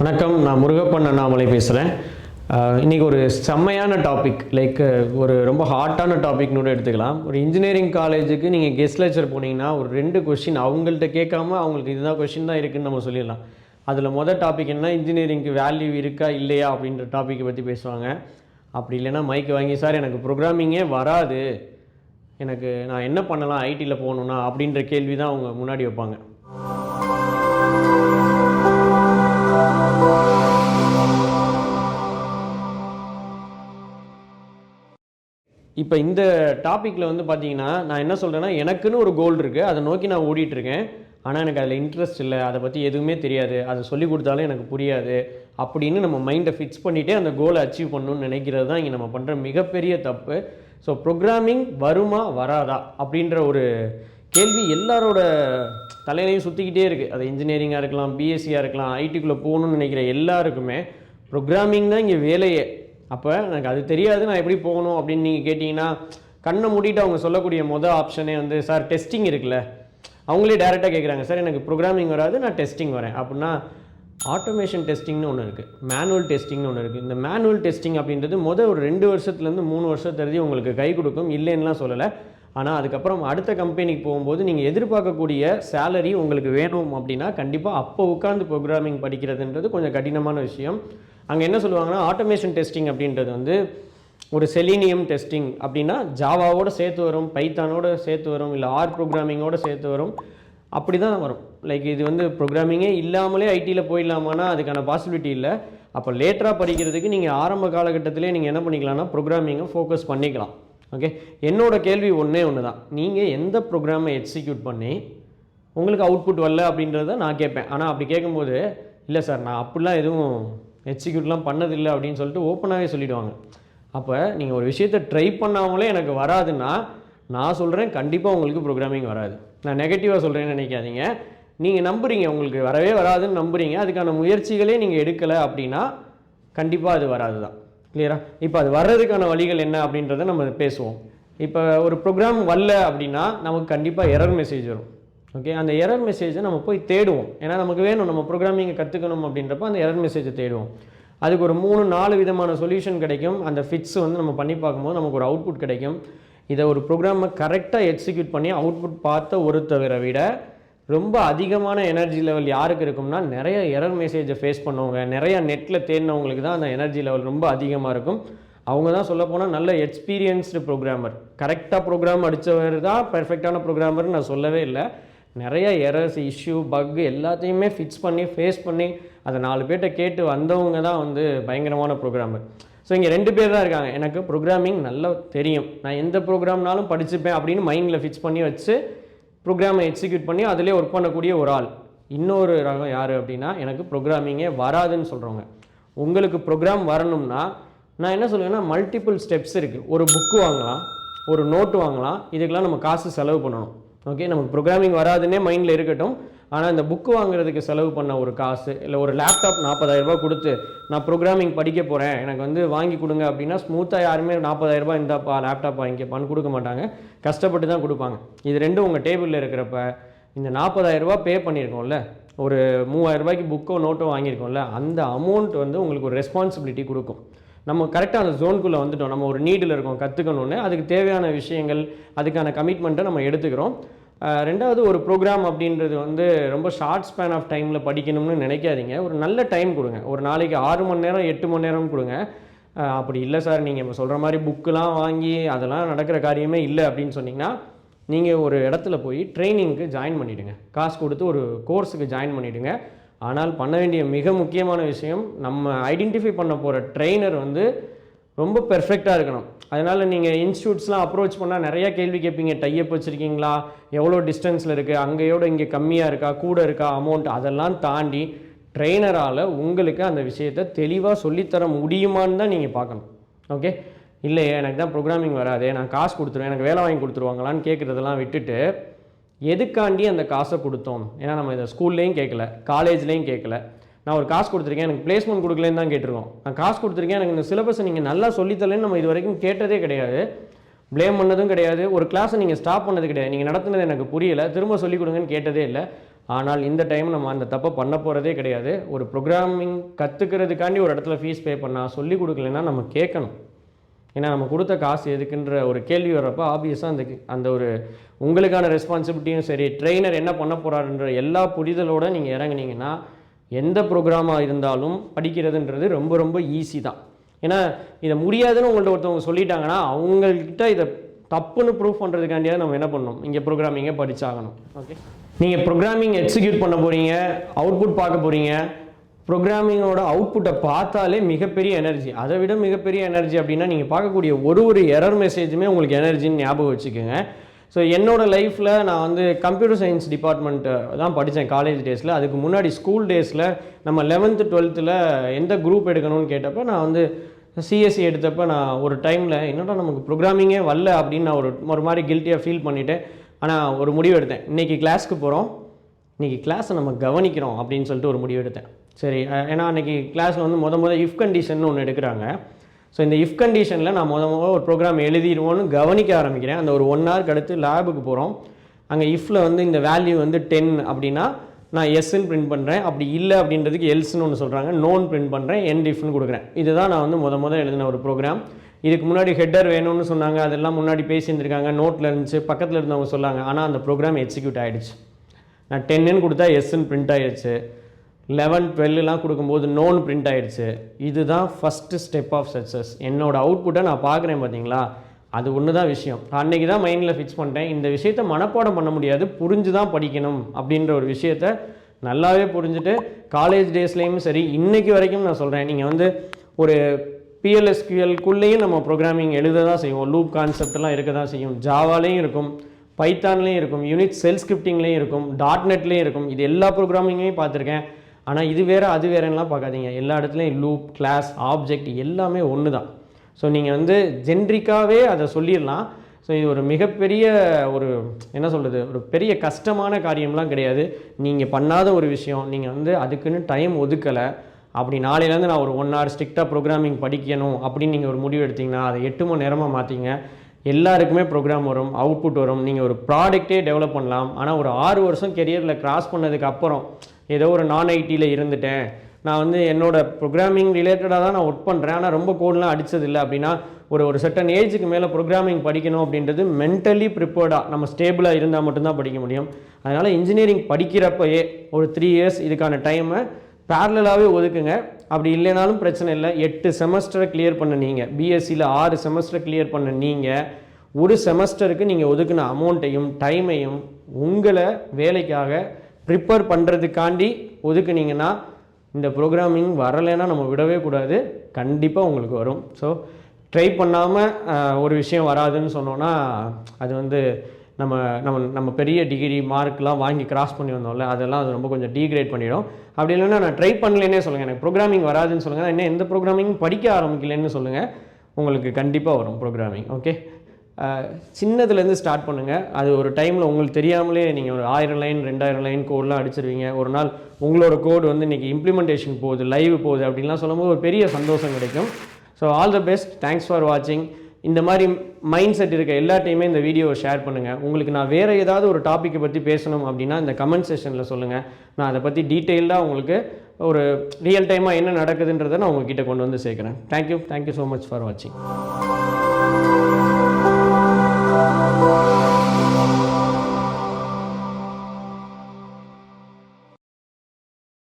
வணக்கம், நான் முருகப்பன் அண்ணாமலை பேசுகிறேன். இன்றைக்கி ஒரு செம்மையான டாபிக், லைக் ஒரு ரொம்ப ஹாட்டான டாபிக்னு கூட எடுத்துக்கலாம். ஒரு இன்ஜினியரிங் காலேஜுக்கு நீங்கள் கெஸ்ட் லெக்சர் போனீங்கன்னா ஒரு 2 கொஷின் அவங்கள்ட்ட கேட்காம அவங்களுக்கு இதுதான் கொஷின் தான் இருக்குதுன்னு நம்ம சொல்லிடலாம். அதில் மொதல் டாபிக் என்ன, இன்ஜினியரிங்க்கு வேல்யூ இருக்கா இல்லையா அப்படின்ற டாப்பிக்கை பற்றி பேசுவாங்க. அப்படி இல்லைன்னா மைக்கு வாங்கி, சார் எனக்கு ப்ரோக்ராமிங்கே வராது, நான் என்ன பண்ணலாம் ஐடியில் போகணுன்னா அப்படின்ற கேள்வி தான் அவங்க முன்னாடி வைப்பாங்க. இப்போ இந்த டாப்பிக்கில் வந்து பார்த்தீங்கன்னா நான் என்ன சொல்கிறேன்னா, எனக்குன்னு ஒரு கோல் இருக்குது, அதை நோக்கி நான் ஓடிட்டுருக்கேன். ஆனால் எனக்கு அதில் இன்ட்ரெஸ்ட் இல்லை, அதை பற்றி எதுவுமே தெரியாது, அதை சொல்லி கொடுத்தாலும் எனக்கு புரியாது அப்படின்னு நம்ம மைண்டை ஃபிக்ஸ் பண்ணிவிட்டு அந்த கோலை அச்சீவ் பண்ணணும்னு நினைக்கிறது தான் இங்கே நம்ம பண்ணுற மிகப்பெரிய தப்பு. ஸோ ப்ரோக்ராமிங் வருமா வராதா அப்படின்ற ஒரு கேள்வி எல்லாரோட தலையிலையும் சுற்றிக்கிட்டே இருக்குது. அது இன்ஜினியரிங்காக இருக்கலாம், பிஎஸ்சியாக இருக்கலாம், ஐடிக்குள்ளே போகணுன்னு நினைக்கிற எல்லாருக்குமே ப்ரோக்ராமிங் தான் இங்கே வேலையே. அப்போ எனக்கு அது தெரியாது, நான் எப்படி போகணும் அப்படின்னு நீங்கள் கேட்டிங்கன்னா, கண்ணை மூடிட்டு அவங்க சொல்லக்கூடிய ஆப்ஷனே வந்து, சார் டெஸ்டிங் இருக்குல்ல, அவங்களே டேரெக்டாக கேட்குறாங்க, சார் எனக்கு ப்ரோக்ராமிங் வராது, நான் டெஸ்டிங் வரேன் அப்படின்னா. ஆட்டோமேஷன் டெஸ்டிங்னு ஒன்று இருக்குது, மேனுவல் டெஸ்டிங்னு ஒன்று இருக்குது. இந்த மேனுவல் டெஸ்டிங் அப்படின்றது ஒரு 2 வருஷத்துலேருந்து 3 வருஷத்துலேருந்து உங்களுக்கு கை கொடுக்கும், இல்லைன்னுலாம் சொல்லலை. ஆனால் அதுக்கப்புறம் அடுத்த கம்பெனிக்கு போகும்போது நீங்கள் எதிர்பார்க்கக்கூடிய சேலரி உங்களுக்கு வேணும் அப்படின்னா கண்டிப்பாக அப்போ உட்காந்து ப்ரோக்ராமிங் படிக்கிறதுன்றது கொஞ்சம் கடினமான விஷயம். அங்கே என்ன சொல்லுவாங்கன்னா, ஆட்டோமேஷன் டெஸ்டிங் அப்படின்றது வந்து ஒரு செலீனியம் டெஸ்டிங் அப்படின்னா ஜாவாவோடு சேர்த்து வரும், பைத்தானோடு சேர்த்து வரும், இல்லை ஆர் ப்ரோக்ராமிங்கோடு சேர்த்து வரும், அப்படி தான் வரும். லைக் இது வந்து ப்ரோக்ராமிங்கே இல்லாமலே ஐடியில் போயிடலாமான்னா அதுக்கான பாசிபிலிட்டி இல்லை. அப்போ லேட்டராக படிக்கிறதுக்கு நீங்கள் ஆரம்ப காலகட்டத்திலே நீங்கள் என்ன பண்ணிக்கலாம்னா ப்ரோக்ராமிங்கை ஃபோக்கஸ் பண்ணிக்கலாம். ஓகே, என்னோடய கேள்வி ஒன்றே ஒன்று தான், நீங்கள் எந்த ப்ரோக்ராமை எக்ஸிக்யூட் பண்ணி உங்களுக்கு அவுட்புட் வரல அப்படின்றத நான் கேட்பேன். ஆனால் அப்படி கேட்கும்போது, இல்லை சார் நான் அப்படிலாம் எதுவும் எக்ஸிக்யூட்லாம் பண்ணதில்லை அப்படின்னு சொல்லிட்டு ஓப்பனாகவே சொல்லிவிடுவாங்க. அப்போ நீங்கள் ஒரு விஷயத்தை ட்ரை பண்ணாமலே எனக்கு வராதுன்னா நான் சொல்கிறேன், கண்டிப்பாக உங்களுக்கு ப்ரோக்ராமிங் வராது. நான் நெகட்டிவாக சொல்கிறேன்னு நினைக்காதீங்க. நீங்கள் நம்புறீங்க உங்களுக்கு வரவே வராதுன்னு நம்புறீங்க, அதுக்கான முயற்சிகளே நீங்கள் எடுக்கலை அப்படின்னா கண்டிப்பாக அது வராது தான். கிளியராக? இப்போ அது வர்றதுக்கான வழிகள் என்ன அப்படின்றத நம்ம பேசுவோம். இப்போ ஒரு ப்ரோக்ராம் வரல அப்படின்னா நமக்கு கண்டிப்பாக எரர் மெசேஜ் வரும். ஓகே, அந்த எரர் மெசேஜை நம்ம போய் தேடுவோம். ஏன்னா நமக்கு வேணும், நம்ம ப்ரோக்ராமிங்கை கற்றுக்கணும் அப்படின்றப்ப அந்த எரர் மெசேஜை தேடுவோம். அதுக்கு ஒரு 3-4 விதமான சொல்யூஷன் கிடைக்கும். அந்த ஃபிட்ஸ் வந்து நம்ம பண்ணி பார்க்கும்போது நமக்கு ஒரு அவுட்புட் கிடைக்கும். இதை ஒரு ப்ரோக்ராமை கரெக்டாக எக்ஸிக்யூட் பண்ணி அவுட்புட் பார்த்த ஒருத்தவரை விட ரொம்ப அதிகமான எனர்ஜி லெவல் யாருக்கு இருக்கும்னா, நிறைய எரர் மெசேஜை ஃபேஸ் பண்ணவங்க, நிறைய நெட்டில் தேடினவங்களுக்கு தான் அந்த எனர்ஜி லெவல் ரொம்ப அதிகமாக இருக்கும். அவங்க தான் சொல்லப்போனால் நல்ல எக்ஸ்பீரியன்ஸ்டு ப்ரோக்ராமர். கரெக்டாக ப்ரோக்ராம் அடித்தவர் தான் பெர்ஃபெக்டான ப்ரோக்ராமர்னு நான் சொல்லவே இல்லை. நிறைய எரர்ஸ், இஷ்யூ, பக் எல்லாத்தையுமே ஃபிக்ஸ் பண்ணி ஃபேஸ் பண்ணி அதை 4 பேர்கிட்ட கேட்டு வந்தவங்க தான் வந்து பயங்கரமான ப்ரோக்ராமர். ஸோ இங்கே 2 பேர் தான் இருக்காங்க. எனக்கு ப்ரோக்ராமிங் நல்லா தெரியும், நான் எந்த ப்ரோக்ராம்னாலும் படிச்சுப்பேன் அப்படின்னு மைண்டில் ஃபிக்ஸ் பண்ணி வச்சு ப்ரோக்ராமை எக்ஸிக்யூட் பண்ணி அதிலே ஒர்க் பண்ணக்கூடிய ஒரு ஆள். இன்னொரு ரகம் யார் அப்படின்னா, எனக்கு ப்ரோக்ராமிங்கே வராதுன்னு சொல்கிறவங்க. உங்களுக்கு ப்ரோக்ராம் வரணும்னா நான் என்ன சொல்லுவேன்னா, மல்டிபிள் ஸ்டெப்ஸ் இருக்குது. ஒரு புக்கு வாங்கலாம், ஒரு நோட்டு வாங்கலாம், இதுக்கெல்லாம் நம்ம காசு செலவு பண்ணணும். ஓகே, நமக்கு ப்ரோக்ராமிங் வராதுன்னே மைண்டில் இருக்கட்டும். ஆனால் இந்த புக்கு வாங்குறதுக்கு செலவு பண்ண ஒரு காசு, இல்லை ஒரு லேப்டாப் 40,000 ரூபா கொடுத்து நான் ப்ரோக்ராமிங் படிக்க போகிறேன், எனக்கு வந்து வாங்கி கொடுங்க அப்படின்னா ஸ்மூத்தாக யாருமே 40,000 ரூபா இந்தாப்பா லேப்டாப் வாங்கிப்பான்னு கொடுக்க மாட்டாங்க, கஷ்டப்பட்டு தான் கொடுப்பாங்க. இது ரெண்டும் உங்கள் டேபிளில் இருக்கிறப்ப இந்த 40,000 ரூபா பே பண்ணியிருக்கோம்ல, ஒரு 3,000 ரூபாய்க்கு புக்கோ நோட்டோ வாங்கியிருக்கோம்ல, அந்த அமௌண்ட் வந்து உங்களுக்கு ஒரு ரெஸ்பான்சிபிலிட்டி கொடுக்கும். நம்ம கரெக்டாக அந்த ஜோனுக்குள்ளே வந்துட்டோம், நம்ம ஒரு நீடில் இருக்கோம், கற்றுக்கணுன்னு அதுக்கு தேவையான விஷயங்கள், அதுக்கான கமிட்மெண்ட்டை நம்ம எடுத்துக்கிறோம். ரெண்டாவது, ஒரு ப்ரோக்ராம் அப்படின்றது வந்து ரொம்ப ஷார்ட் ஸ்பேன் ஆஃப் டைமில் படிக்கணும்னு நினைக்காதீங்க. ஒரு நல்ல டைம் கொடுங்க, ஒரு நாளைக்கு 6 மணி நேரம் 8 மணி நேரம் கொடுங்க. அப்படி இல்லை சார் நீங்கள் இப்போ சொல்கிற மாதிரி புக்கெலாம் வாங்கி அதெல்லாம் நடக்கிற காரியமே இல்லை அப்படின்னு சொன்னிங்கன்னா, நீங்கள் ஒரு இடத்துல போய் ட்ரைனிங்க்கு ஜாயின் பண்ணிவிடுங்க, காசு கொடுத்து ஒரு கோர்ஸுக்கு ஜாயின் பண்ணிவிடுங்க. ஆனால் பண்ண வேண்டிய மிக முக்கியமான விஷயம், நம்ம ஐடென்டிஃபை பண்ண போகிற ட்ரெயினர் வந்து ரொம்ப பெர்ஃபெக்டாக இருக்கணும். அதனால் நீங்கள் இன்ஸ்டியூட்ஸ்லாம் அப்ரோச் பண்ணால் நிறைய கேள்வி கேட்பீங்க, டைப் வச்சுருக்கீங்களா, எவ்வளோ டிஸ்டன்ஸில் இருக்குது, அங்கேயோட இங்கே கம்மியாக இருக்கா, கூட இருக்கா அமௌண்ட், அதெல்லாம் தாண்டி ட்ரெயினரால் உங்களுக்கு அந்த விஷயத்தை தெளிவாக சொல்லித்தர முடியுமான்னு தான் நீங்கள் பார்க்கணும். ஓகே, இல்லையே எனக்கு தான் ப்ரோக்ராமிங் வராது, நான் காசு கொடுத்துருவேன், எனக்கு வேலை வாங்கி கொடுத்துருவாங்களான்னு கேட்குறதெல்லாம் விட்டுட்டு, எதுக்காண்டி அந்த காசை கொடுத்தோம், ஏன்னா நம்ம இதை ஸ்கூல்லேயும் கேட்கல, காலேஜ்லேயும் கேட்கல, நான் ஒரு காசு கொடுத்துருக்கேன் எனக்கு பிளேஸ்மெண்ட் கொடுக்கலன்னு தான் கேட்டிருக்கோம். நான் காசு கொடுத்துருக்கேன், எனக்கு இந்த சிலபஸை நீங்கள் நல்லா சொல்லித்தரலன்னு நம்ம இது வரைக்கும் கேட்டதே கிடையாது, ப்ளேம் பண்ணதும் கிடையாது. ஒரு கிளாஸை நீங்கள் ஸ்டாப் பண்ணது கிடையாது, நீங்கள் நடத்துனது எனக்கு புரியலை திரும்ப சொல்லிக் கொடுங்கன்னு கேட்டதே இல்லை. ஆனால் இந்த டைம் நம்ம அந்த தப்பை பண்ண போகிறதே கிடையாது. ஒரு ப்ரோக்ராமிங் கற்றுக்கிறதுக்காண்டி ஒரு இடத்துல ஃபீஸ் பே பண்ணால் சொல்லிக் கொடுக்கலன்னா நம்ம கேட்கணும். ஏன்னா நம்ம கொடுத்த காசு எதுக்குன்ற ஒரு கேள்வி வர்றப்போ ஆப்வியஸாக அந்த ஒரு உங்களுக்கான ரெஸ்பான்சிபிலிட்டியும் சரி, ட்ரெயினர் என்ன பண்ண போகிறாருன்ற எல்லா புரிதலோடு நீங்கள் இறங்குனீங்கன்னா எந்த ப்ரோக்ராமாக இருந்தாலும் படிக்கிறதுன்றது ரொம்ப ரொம்ப ஈஸி தான். ஏன்னா இதை முடியாதுன்னு உங்கள்ட்ட ஒருத்தவங்க சொல்லிட்டாங்கன்னா அவங்கக்கிட்ட இதை தப்புன்னு ப்ரூஃப் பண்ணுறதுக்காண்டியாவது நம்ம என்ன பண்ணணும், இங்கே ப்ரோக்ராமிங்கை படித்தாகணும். ஓகே, நீங்கள் ப்ரோக்ராமிங் எக்ஸிக்யூட் பண்ண போகிறீங்க, அவுட்புட் பார்க்க போகிறீங்க. ப்ரோக்ராமிங்கோட அவுட்புட்டை பார்த்தாலே மிகப்பெரிய எனர்ஜி. அதை விட மிகப்பெரிய எனர்ஜி அப்படின்னா நீங்கள் பார்க்கக்கூடிய ஒரு எரர் மெசேஜுமே உங்களுக்கு எனர்ஜின்னு ஞாபகம் வச்சுக்கோங்க. ஸோ என்னோடய லைஃப்பில் நான் வந்து கம்ப்யூட்டர் சயின்ஸ் டிபார்ட்மெண்ட்டு தான் படித்தேன் காலேஜ் டேஸில். அதுக்கு முன்னாடி ஸ்கூல் டேஸில் நம்ம 11th 12th எந்த குரூப் எடுக்கணும்னு கேட்டப்போ நான் வந்து சிஎஸ்சி எடுத்தப்போ நான் ஒரு டைமில் என்னடா நமக்கு ப்ரோக்ராமிங்கே வரல அப்படின்னு நான் ஒரு மாதிரி கில்ட்டியாக ஃபீல் பண்ணிவிட்டேன். ஆனால் ஒரு முடிவு எடுத்தேன், இன்றைக்கி கிளாஸ்க்கு போகிறோம், இன்றைக்கி கிளாஸை நம்ம கவனிக்கிறோம் அப்படின்னு சொல்லிட்டு ஒரு முடிவு எடுத்தேன். சரி, ஏன்னா அன்றைக்கி கிளாஸில் வந்து மொதல் இஃப் கண்டிஷன் ஒன்று எடுக்கிறாங்க. ஸோ இந்த இஃப் கண்டிஷனில் நான் முதல் ஒரு ப்ரோக்ராம் எழுதிடுவோன்னு கவனிக்க ஆரம்பிக்கிறேன். அந்த ஒரு 1 ஹவருக்கு அடுத்து லேபுக்கு போகிறோம். அங்கே இஃப்பில் வந்து இந்த வேல்யூ வந்து 10 அப்படின்னா நான் எஸ்ன்னு பிரிண்ட் பண்ணுறேன். அப்படி இல்லை அப்படின்றதுக்கு எல்ஸ்ன்னு ஒன்று சொல்கிறாங்க, நோன் பிரிண்ட் பண்ணுறேன், எண்ட் இஃப்னு கொடுக்குறேன். இதுதான் நான் வந்து முதல் எழுதின ஒரு ப்ரோக்ராம். இதுக்கு முன்னாடி ஹெட்டர் வேணும்னு சொன்னாங்க, அதெல்லாம் முன்னாடி பேசியிருந்திருக்காங்க, நோட்டில் இருந்துச்சு, பக்கத்தில் இருந்தவங்க சொன்னாங்க. ஆனால் அந்த ப்ரோக்ராம் எக்ஸிக்யூட் ஆகிடுச்சு. நான் 10ன்னு கொடுத்தா எஸ்ன்னு பிரிண்ட் ஆகிடுச்சு, 11 12லாம் கொடுக்கும்போது நோன் பிரிண்ட் ஆகிடுச்சு. இதுதான் ஃபஸ்ட்டு ஸ்டெப் ஆஃப் சக்ஸஸ். என்னோடய அவுட்புட்டை நான் பார்க்குறேன் பார்த்தீங்களா, அது ஒன்று தான் விஷயம். அன்றைக்கி தான் மைண்டில் ஃபிக்ஸ் பண்ணிட்டேன், இந்த விஷயத்தை மனப்பாடம் பண்ண முடியாது, புரிஞ்சு தான் படிக்கணும் அப்படின்ற ஒரு விஷயத்தை நல்லாவே புரிஞ்சுட்டு காலேஜ் டேஸ்லேயும் சரி இன்றைக்கி வரைக்கும் நான் சொல்கிறேன். நீங்கள் வந்து ஒரு PLSQLக்குள்ளேயும் நம்ம ப்ரோக்ராமிங் எழுத தான் செய்வோம், லூப் கான்செப்டெல்லாம் இருக்க தான் செய்யும், ஜாவாலேயும் இருக்கும், பைத்தான்லேயும் இருக்கும், யூனிட் செல் ஸ்கிரிப்டிங்லேயும் இருக்கும், .NETலேயும் இருக்கும். இது எல்லா ப்ரோக்ராமிங்கையும் பார்த்துருக்கேன். ஆனால் இது வேறு அது வேறுலாம் பார்க்காதீங்க, எல்லா இடத்துலையும் லூப், கிளாஸ், ஆப்ஜெக்ட் எல்லாமே ஒன்று தான். ஸோ நீங்கள் வந்து ஜென்ரிக்காகவே அதை சொல்லிடலாம். ஸோ இது ஒரு மிகப்பெரிய ஒரு என்ன சொல்கிறது, ஒரு பெரிய கஷ்டமான காரியம்லாம் கிடையாது. நீங்கள் பண்ணாத ஒரு விஷயம், நீங்கள் வந்து அதுக்குன்னு டைம் ஒதுக்கலை. அப்படி நாளையிலேருந்து நான் ஒரு 1 hour ஸ்ட்ரிக்டாக ப்ரோக்ராமிங் படிக்கணும் அப்படின்னு நீங்கள் ஒரு முடிவு எடுத்திங்கன்னா அதை 8 மணி நேரமாக மாற்றிங்க. எல்லாருக்குமே ப்ரோக்ராம் வரும், அவுட்புட் வரும், நீங்கள் ஒரு ப்ராடக்டே டெவலப் பண்ணலாம். ஆனால் ஒரு 6 வருஷம் கெரியரில் கிராஸ் பண்ணதுக்கு அப்புறம் ஏதோ ஒரு நான் ஐடியில் இருந்துட்டேன், நான் வந்து என்னோடய ப்ரோக்ராமிங் ரிலேட்டடாக தான் நான் ஒர்க் பண்ணுறேன், ஆனால் ரொம்ப கோடெலாம் அடித்ததில்லை அப்படின்னா ஒரு செட்டன் ஏஜுக்கு மேலே ப்ரோக்ராமிங் படிக்கணும் அப்படின்றது மென்டலி ப்ரிப்பேர்டாக நம்ம ஸ்டேபிளாக இருந்தால் மட்டும்தான் படிக்க முடியும். அதனால் இன்ஜினியரிங் படிக்கிறப்பயே ஒரு 3 years இதுக்கான டைமை பேரலாகவே ஒதுக்குங்க. அப்படி இல்லைனாலும் பிரச்சனை இல்லை, 8 செமஸ்டரை கிளியர் பண்ண நீங்கள், பிஎஸ்சியில் 6 செமஸ்டரை கிளியர் பண்ண நீங்கள், ஒரு செமஸ்டருக்கு நீங்கள் ஒதுக்கின அமௌண்ட்டையும் டைமையும் உங்களை வேலைக்காக ப்ரிப்பேர் பண்ணுறதுக்காண்டி ஒதுக்குனீங்கன்னா இந்த ப்ரோக்ராமிங் வரலைன்னா நம்ம விடவே கூடாது, கண்டிப்பாக உங்களுக்கு வரும். ஸோ ட்ரை பண்ணாமல் ஒரு விஷயம் வராதுன்னு சொன்னோன்னா அது வந்து நம்ம பெரிய டிகிரி மார்க்லாம் வாங்கி கிராஸ் பண்ணி வந்தோம்ல, அதெல்லாம் அது ரொம்ப கொஞ்சம் டீக்ரேட் பண்ணிடும். அப்படி இல்லைன்னா நான் ட்ரை பண்ணலேன்னே சொல்லுங்கள், எனக்கு ப்ரோக்ராமிங் வராதுன்னு சொல்லுங்கள், இன்னும் எந்த ப்ரோக்ராமிங் படிக்க ஆரம்பிக்கலன்னு சொல்லுங்கள், உங்களுக்கு கண்டிப்பாக வரும் ப்ரோக்ராமிங். ஓகே, சின்னதுலேருந்து ஸ்டார்ட் பண்ணுங்கள். அது ஒரு டைமில் உங்களுக்கு தெரியாமலே நீங்கள் ஒரு 1000 லைன் 2000 லைன் கோடெலாம் அடிச்சிருவீங்க. ஒரு நாள் உங்களோட கோடு வந்து இன்றைக்கி இம்ப்ளிமெண்டேஷன் போகுது, லைவ் போகுது அப்படின்லாம் சொல்லும்போது ஒரு பெரிய சந்தோஷம் கிடைக்கும். So all the best, thanks for வாட்சிங். இந்த மாதிரி மைண்ட் செட் இருக்க எல்லாத்தையுமே இந்த வீடியோவை ஷேர் பண்ணுங்கள். உங்களுக்கு நான் வேறு ஏதாவது ஒரு டாப்பிக்கை பற்றி பேசணும் அப்படின்னா இந்த கமெண்ட் செக்ஷனில் சொல்லுங்கள். நான் அதை பற்றி டீட்டெயில்டாக உங்களுக்கு ஒரு ரியல் டைமாக என்ன நடக்குதுன்றதை நான் உங்ககிட்ட கொண்டு வந்து சேர்க்குறேன். தேங்க்யூ ஸோ மச் ஃபார் வாட்சிங்.